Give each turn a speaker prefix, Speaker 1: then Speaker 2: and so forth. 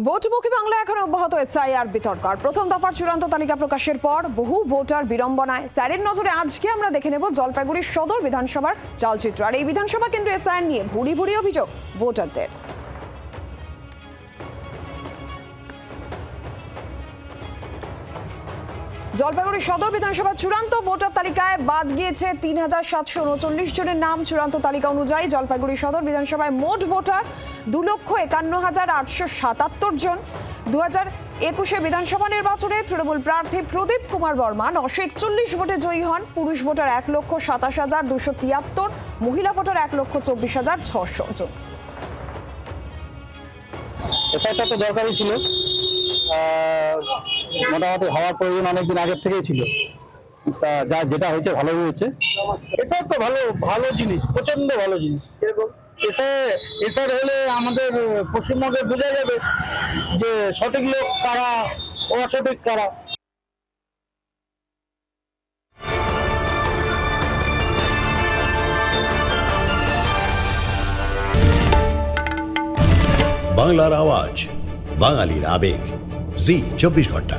Speaker 1: ভোটমুখী বাংলা এখন অব্যাহত এসআইআর বিতর্ক। প্রথম দফার চূড়ান্ত তালিকা প্রকাশের পর বহু ভোটার বিড়ম্বনায়। স্যারের নজরে আজকে আমরা দেখে নেব জলপাইগুড়ি সদর বিধানসভার চালচিত্র। আর এই বিধানসভা কেন্দ্রে এসআইআর নিয়ে ভুরি ভুরি অভিযোগ ভোটারদের। জলপাইগুড়ি সদর বিধানসভার চূড়ান্ত ভোটার তালিকায় বাদ গিয়েছে ৩,৭৩৯ জনের নাম। চূড়ান্ত তালিকা অনুযায়ী জলপাইগুড়ি সদর বিধানসভায় মোট ভোটার ২,৫১,৮৭৭ জন। ২০২১ বিধানসভা নির্বাচনে তৃণমূল প্রার্থী প্রদীপ কুমার বর্মা ৯৪১ ভোটে জয়ী হন। পুরুষ ভোটার ১,২৭,২৭৩, মহিলা ভোটার ১,২৪,৬০০ জন।
Speaker 2: এসআইটা তো দরকারই ছিল, মোটামুটি হওয়ার প্রয়োজন অনেকদিন আগের থেকেই ছিল। তা যেটা হয়েছে ভালোই হয়েছে। এসআই তো ভালো জিনিস, প্রচন্ড ভালো জিনিস। এসআই হলে আমাদের পশ্চিমবঙ্গে বোঝা যাবে যে সঠিক লোক কারা, অসঠিক কারা।
Speaker 3: বাংলার আওয়াজ, বাঙালির আবেগ, জি 24 ঘন্টা।